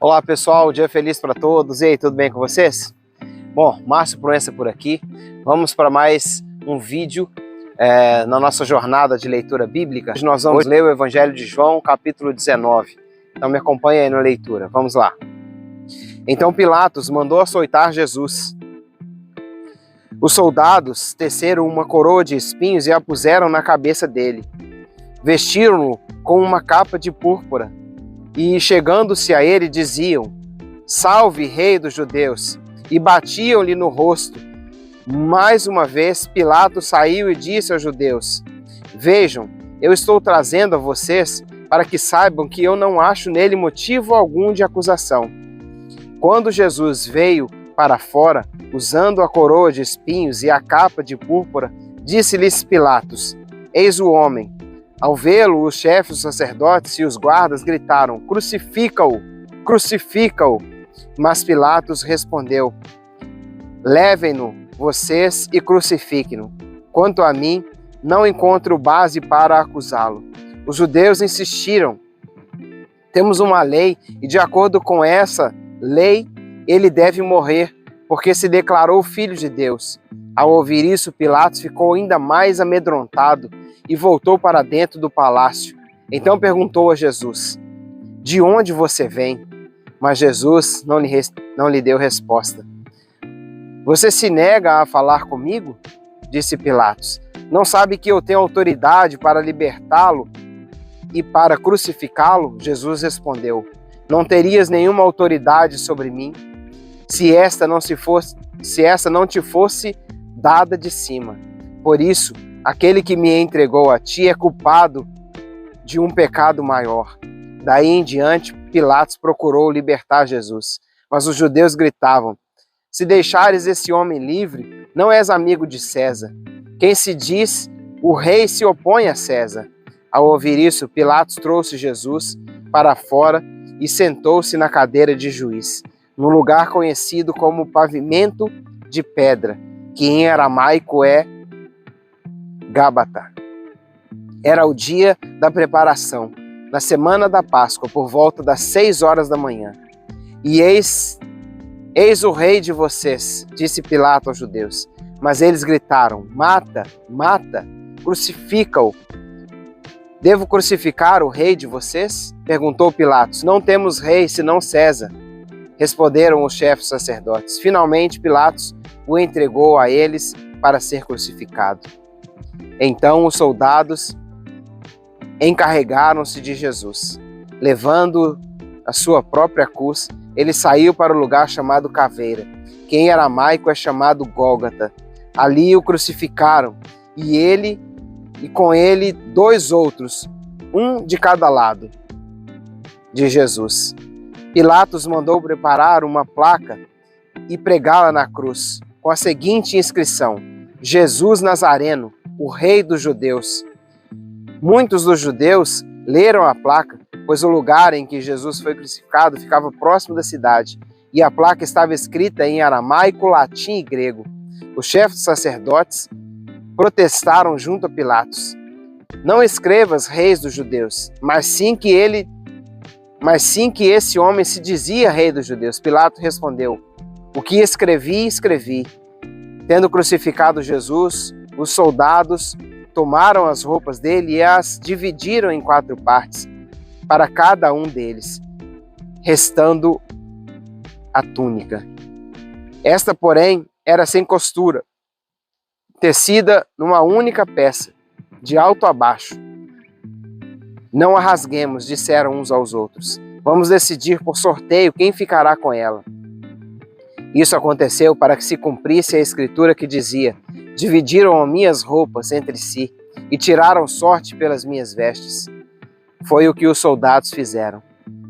Olá pessoal, dia feliz para todos. E aí, tudo bem com vocês? Bom, Márcio Proença por aqui. Vamos para mais um vídeo na nossa jornada de leitura bíblica. Hoje nós vamos ler o Evangelho de João, capítulo 19. Então me acompanha aí na leitura. Vamos lá. Então Pilatos mandou açoitar Jesus. Os soldados teceram uma coroa de espinhos e a puseram na cabeça dele. Vestiram-no com uma capa de púrpura. E, chegando-se a ele, diziam: Salve, rei dos judeus! E batiam-lhe no rosto. Mais uma vez, Pilatos saiu e disse aos judeus: Vejam, eu estou trazendo a vocês para que saibam que eu não acho nele motivo algum de acusação. Quando Jesus veio para fora, usando a coroa de espinhos e a capa de púrpura, disse-lhes Pilatos: Eis o homem. Ao vê-lo, os chefes, os sacerdotes e os guardas gritaram: Crucifica-o! Crucifica-o! Mas Pilatos respondeu: Levem-no vocês e crucifiquem-no. Quanto a mim, não encontro base para acusá-lo. Os judeus insistiram: Temos uma lei e, de acordo com essa lei, ele deve morrer, porque se declarou filho de Deus. Ao ouvir isso, Pilatos ficou ainda mais amedrontado e voltou para dentro do palácio. Então perguntou a Jesus: De onde você vem? Mas Jesus não lhe deu resposta. Você se nega a falar comigo? Disse Pilatos. Não sabe que eu tenho autoridade para libertá-lo e para crucificá-lo? Jesus respondeu: Não terias nenhuma autoridade sobre mim se esta não te fosse dada de cima. Por isso, aquele que me entregou a ti é culpado de um pecado maior. Daí em diante, Pilatos procurou libertar Jesus. Mas os judeus gritavam: Se deixares esse homem livre, não és amigo de César. Quem se diz o rei se opõe a César. Ao ouvir isso, Pilatos trouxe Jesus para fora e sentou-se na cadeira de juiz, num lugar conhecido como pavimento de pedra, que em aramaico é Gábata. Era o dia da preparação, na semana da Páscoa, por volta das 6 horas da manhã. E eis o rei de vocês, disse Pilatos aos judeus. Mas eles gritaram: Mata, mata, crucifica-o. Devo crucificar o rei de vocês? Perguntou Pilatos. Não temos rei senão César, responderam os chefes sacerdotes. Finalmente Pilatos o entregou a eles para ser crucificado. Então os soldados encarregaram-se de Jesus. Levando a sua própria cruz, ele saiu para o lugar chamado Caveira, que em aramaico é chamado Gólgota. Ali o crucificaram, e com ele 2 outros, um de cada lado de Jesus. Pilatos mandou preparar uma placa e pregá-la na cruz, com a seguinte inscrição: Jesus Nazareno, o rei dos judeus. Muitos dos judeus leram a placa, pois o lugar em que Jesus foi crucificado ficava próximo da cidade, e a placa estava escrita em aramaico, latim e grego. Os chefes dos sacerdotes protestaram junto a Pilatos: Não escrevas reis dos judeus, mas sim que esse homem se dizia rei dos judeus. Pilatos respondeu: O que escrevi, escrevi. Tendo crucificado Jesus, os soldados tomaram as roupas dele e as dividiram em 4 partes, para cada um deles, restando a túnica. Esta, porém, era sem costura, tecida numa única peça, de alto a baixo. Não a rasguemos, disseram uns aos outros. Vamos decidir por sorteio quem ficará com ela. Isso aconteceu para que se cumprisse a escritura que dizia: Dividiram minhas roupas entre si e tiraram sorte pelas minhas vestes. Foi o que os soldados fizeram.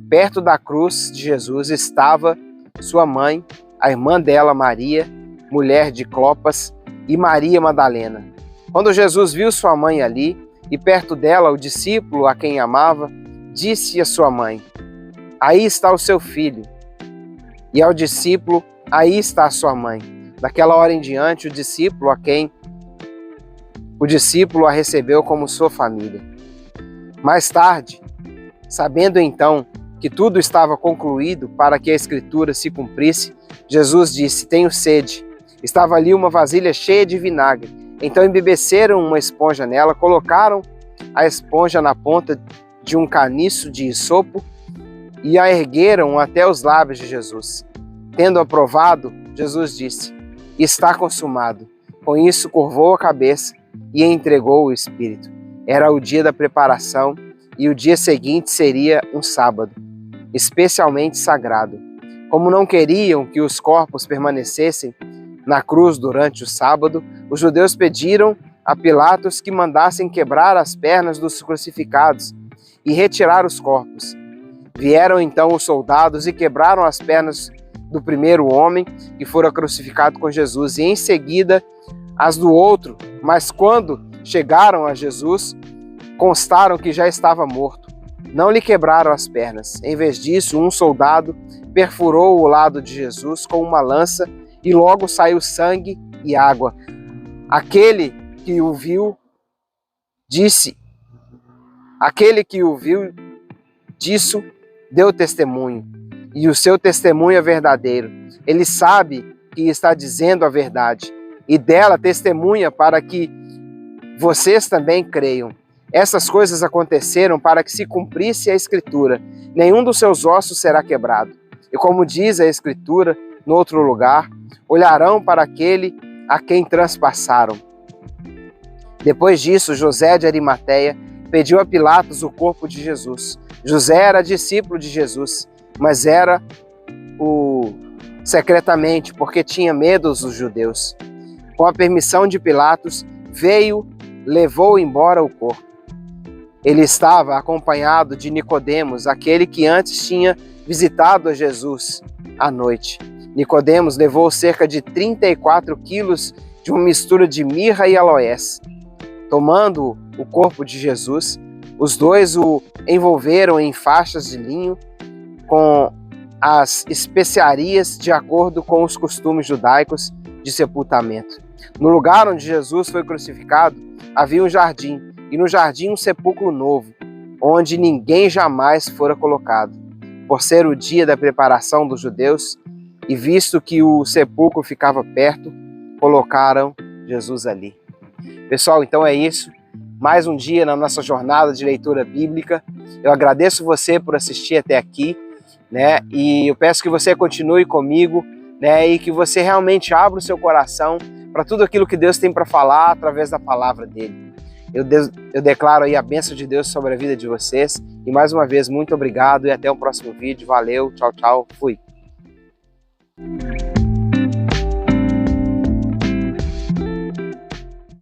Perto da cruz de Jesus estava sua mãe, a irmã dela, Maria, mulher de Clopas, e Maria Madalena. Quando Jesus viu sua mãe ali, e perto dela o discípulo a quem amava, disse à sua mãe: Aí está o seu filho. E ao discípulo: Aí está a sua mãe. Daquela hora em diante, o discípulo a recebeu como sua família. Mais tarde, sabendo então que tudo estava concluído para que a Escritura se cumprisse, Jesus disse: tenho sede. Estava ali uma vasilha cheia de vinagre. Então embebeceram uma esponja nela, colocaram a esponja na ponta de um caniço de isopo e a ergueram até os lábios de Jesus. Tendo aprovado, Jesus disse: está consumado. Com isso curvou a cabeça e entregou o Espírito. Era o dia da preparação e o dia seguinte seria um sábado, especialmente sagrado. Como não queriam que os corpos permanecessem na cruz durante o sábado, os judeus pediram a Pilatos que mandassem quebrar as pernas dos crucificados e retirar os corpos. Vieram então os soldados e quebraram as pernas do primeiro homem que fora crucificado com Jesus e em seguida as do outro, mas quando chegaram a Jesus, constaram que já estava morto. Não lhe quebraram as pernas. Em vez disso, um soldado perfurou o lado de Jesus com uma lança e logo saiu sangue e água. Aquele que o viu disso deu testemunho, e o seu testemunho é verdadeiro. Ele sabe que está dizendo a verdade, e dela testemunha para que vocês também creiam. Essas coisas aconteceram para que se cumprisse a Escritura: nenhum dos seus ossos será quebrado. E como diz a Escritura, no outro lugar, olharão para aquele a quem transpassaram. Depois disso, José de Arimateia pediu a Pilatos o corpo de Jesus. José era discípulo de Jesus, mas era secretamente, porque tinha medo dos judeus. Com a permissão de Pilatos, levou embora o corpo. Ele estava acompanhado de Nicodemos, aquele que antes tinha visitado a Jesus à noite. Nicodemos levou cerca de 34 quilos de uma mistura de mirra e aloés. Tomando o corpo de Jesus, os dois o envolveram em faixas de linho com as especiarias de acordo com os costumes judaicos de sepultamento. No lugar onde Jesus foi crucificado havia um jardim, e no jardim um sepulcro novo, onde ninguém jamais fora colocado. Por ser o dia da preparação dos judeus, e visto que o sepulcro ficava perto, colocaram Jesus ali. Pessoal, então é isso. Mais um dia na nossa jornada de leitura bíblica. Eu agradeço você por assistir até aqui, né? E eu peço que você continue comigo, né? E que você realmente abra o seu coração para tudo aquilo que Deus tem para falar através da palavra dele. Eu declaro aí a bênção de Deus sobre a vida de vocês. E mais uma vez, muito obrigado e até o próximo vídeo. Valeu, tchau, tchau, fui.